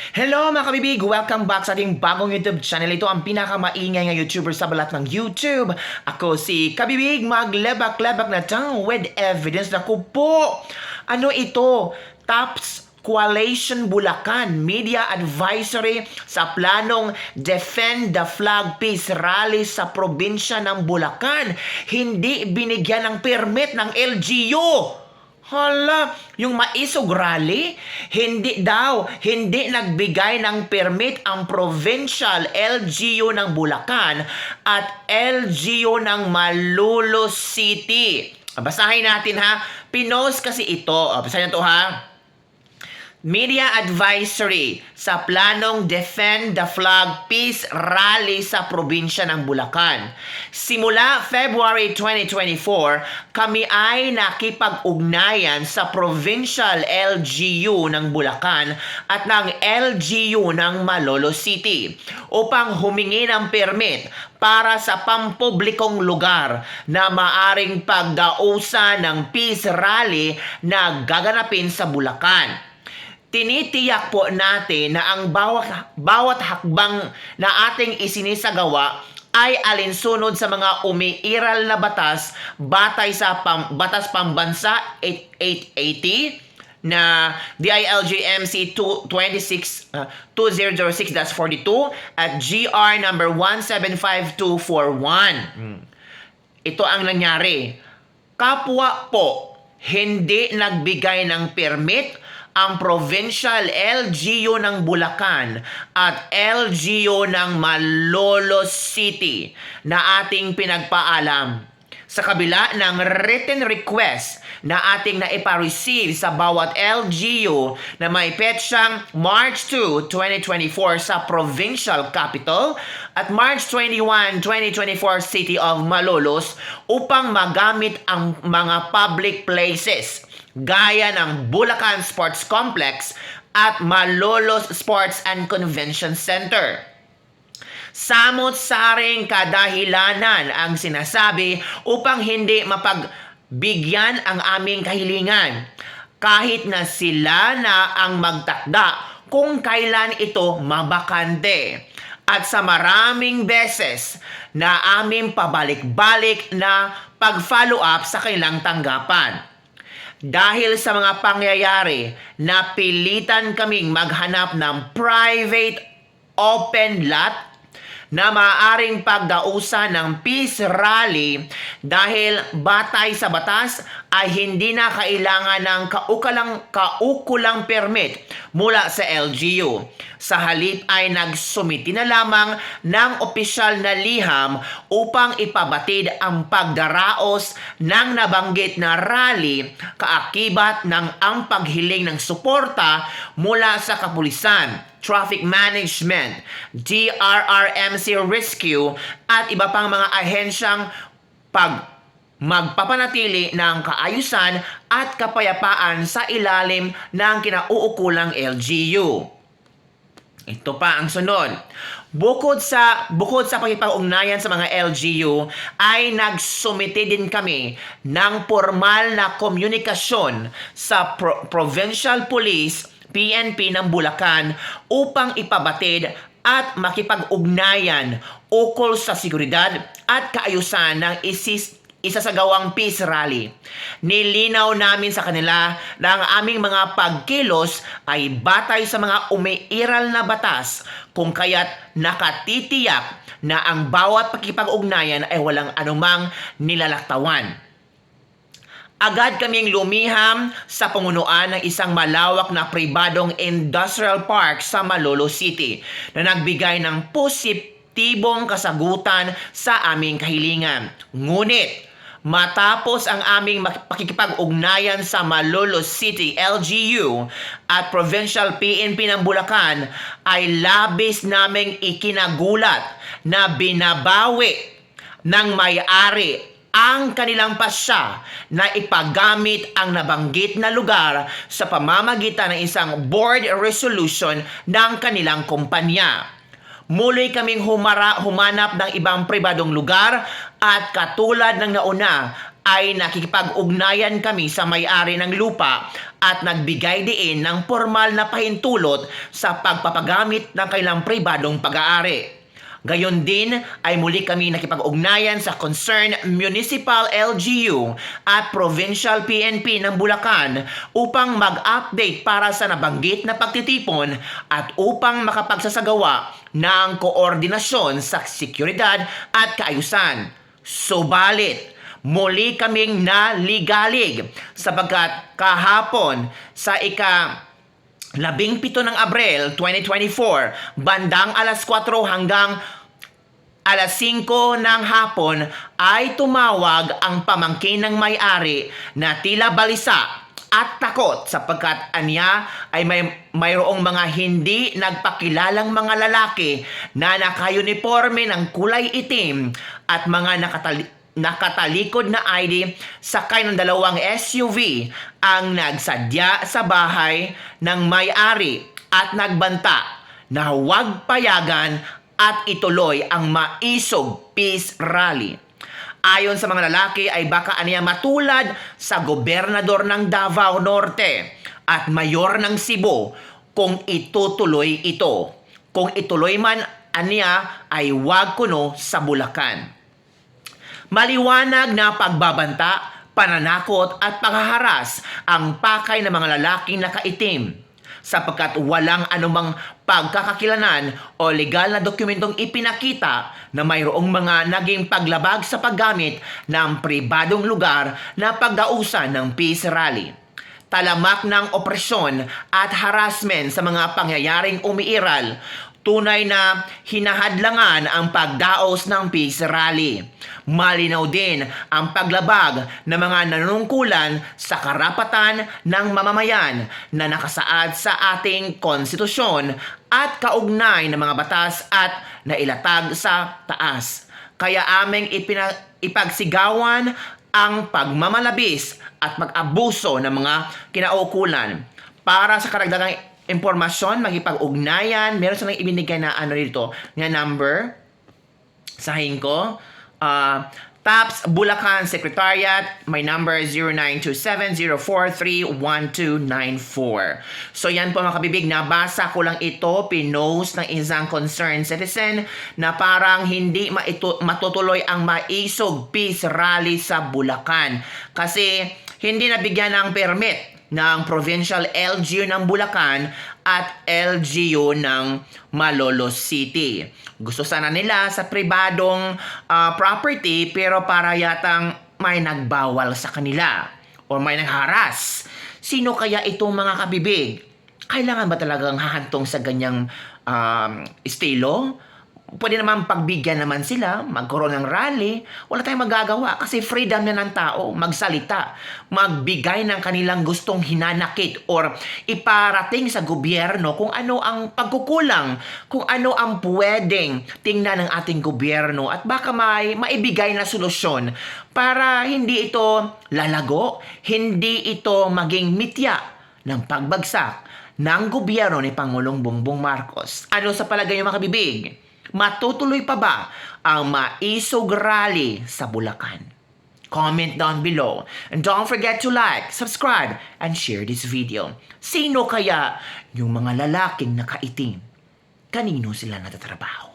Hello mga kabibig! Welcome back sa ating bagong YouTube channel. Ito ang pinakamaingay nga YouTuber sa balat ng YouTube. Ako si Kabibig, maglebak-lebak na tang with evidence. Naku po! Ano ito? TOPS Coalition Bulacan Media Advisory sa planong Defend the Flag Peace Rally sa probinsya ng Bulacan. Hindi binigyan ng permit ng LGU. Hala, yung maisog rally, hindi nagbigay ng permit ang Provincial LGU ng Bulacan at LGU ng Malolos City. Basahin natin ha, pinost kasi ito. Basahin na to ha. Media Advisory sa planong Defend the Flag Peace Rally sa probinsya ng Bulacan. Simula February 2024, kami ay nakipag-ugnayan sa Provincial LGU ng Bulacan at ng LGU ng Malolos City upang humingi ng permit para sa pampublikong lugar na maaring pagdausa ng peace rally na gaganapin sa Bulacan. Tinitiyak po natin na ang bawat hakbang na ating isinisagawa ay alinsunod sa mga umiiral na batas batay sa Batas Pambansa 8880 na DILG-MC 2006-42 at GR number 175241. Ito ang nangyari. Kapwa po hindi nagbigay ng permit ang Provincial LGU ng Bulacan at LGU ng Malolos City na ating pinagpaalam. Sa kabila ng written request na ating naipa-receive sa bawat LGU na may petsang March 2, 2024 sa Provincial Capital at March 21, 2024 City of Malolos upang magamit ang mga public places gaya ng Bulacan Sports Complex at Malolos Sports and Convention Center. Samot-saring kadahilanan ang sinasabi upang hindi mapagbigyan ang aming kahilingan kahit na sila na ang magtakda kung kailan ito mabakante. At sa maraming beses na aming pabalik-balik na pag-follow up sa kanilang tanggapan. Dahil sa mga pangyayari, napilitan kaming maghanap ng private open lot na maaaring pagdausa ng peace rally dahil batay sa batas ay hindi na kailangan ng kaukulang permit mula sa LGU. Sa halip ay nagsumiti na lamang ng opisyal na liham upang ipabatid ang pagdaraos ng nabanggit na rally kaakibat ng ang paghiling ng suporta mula sa kapulisan, traffic management, DRRMC Rescue at iba pang mga ahensyang magpapanatili ng kaayusan at kapayapaan sa ilalim ng kinauukulang LGU. Ito pa ang sunod. Bukod sa pakipag-ugnayan sa mga LGU, ay nagsumite din kami ng formal na komunikasyon sa Provincial Police PNP ng Bulacan upang ipabatid at makipag-ugnayan ukol sa seguridad at kaayusan ng isasagawang peace rally. Nilinaw namin sa kanila na ang aming mga pagkilos ay batay sa mga umiiral na batas kung kaya't nakatitiyak na ang bawat pakipag-ugnayan ay walang anumang nilalaktawan. Agad kaming lumiham sa pamunuan ng isang malawak na pribadong industrial park sa Malolos City na nagbigay ng positibong kasagutan sa aming kahilingan. Ngunit, matapos ang aming pakikipag-ugnayan sa Malolos City LGU at Provincial PNP ng Bulacan, ay labis naming ikinagulat na binabawi ng may-ari ang kanilang pasya na ipagamit ang nabanggit na lugar sa pamamagitan ng isang board resolution ng kanilang kumpanya. Muli kaming humanap ng ibang pribadong lugar at katulad ng nauna ay nakikipag-ugnayan kami sa may-ari ng lupa at nagbigay diin ng formal na pahintulot sa pagpapagamit ng kailang pribadong pag-aari. Gayon din ay muli kami nakipag-ugnayan sa Concerned Municipal LGU at Provincial PNP ng Bulacan upang mag-update para sa nabanggit na pagtitipon at upang makapagsasagawa ng koordinasyon sa seguridad at kaayusan. Subalit, muli kaming naligalig sapagkat kahapon sa ika-17 ng Abril 2024, bandang alas 4 hanggang alas 5 ng hapon ay tumawag ang pamangkin ng may-ari na tila balisa at takot sapagkat anya ay mayroong mga hindi nagpakilalang mga lalaki na naka-uniforme ng kulay itim at mga nakatalikod na ID sakay ng dalawang SUV ang nagsadya sa bahay ng may-ari at nagbanta na huwag payagan at ituloy ang maisog peace rally. Ayon sa mga lalaki ay baka aniya matulad sa gobernador ng Davao Norte at mayor ng Cebu kung itutuloy ito. Kung ituloy man aniya ay wag kuno sa Bulacan. Maliwanag na pagbabanta, pananakot at panghaharas ang pakay ng mga lalaking nakaitim sapagkat walang anumang pagkakakilanan o legal na dokumentong ipinakita na mayroong mga naging paglabag sa paggamit ng pribadong lugar na pagdausan ng peace rally. Talamak ng opresyon at harassment sa mga pangyayaring umiiral, tunay na hinahadlangan ang pagdaos ng peace rally. Malinaw din ang paglabag ng mga nanunungkulan sa karapatan ng mamamayan na nakasaad sa ating konstitusyon at kaugnay ng mga batas at nailatag sa taas. Kaya aming ipagsigawan ang pagmamalabis at mag-abuso ng mga kinaukulan. Para sa karagdagang impormasyon, magipag-ugnayan, meron silang ibinigay na dito, na number, sahin ko, TAPS Bulacan Secretariat, my number is 0927-043-1294. So yan po mga kabibig, nabasa ko lang ito, pinost ng isang concerned citizen na parang hindi matutuloy ang maisog peace rally sa Bulacan. Kasi hindi nabigyan ng permit ng Provincial LGU ng Bulacan at LGU ng Malolos City. Gusto sana nila sa pribadong property pero para yatang may nagbawal sa kanila o may nagharas. Sino kaya itong mga kabibig? Kailangan ba talagang hahantong sa ganyang estilo? Pwede naman pagbigyan naman sila, magkaroon ng rally. Wala tayong magagawa kasi freedom na ng tao magsalita, magbigay ng kanilang gustong hinanakit or iparating sa gobyerno kung ano ang pagkukulang, kung ano ang pwedeng tingnan ng ating gobyerno at baka may maibigay na solusyon para hindi ito lalago, hindi ito maging mitya ng pagbagsak ng gobyerno ni Pangulong Bongbong Marcos. Ano sa palagay niyo mga kabibig? Matutuloy pa ba ang maisog rally sa Bulacan? Comment down below. And don't forget to like, subscribe, and share this video. Sino kaya yung mga lalaking nakaitim? Kanino sila natatrabaho?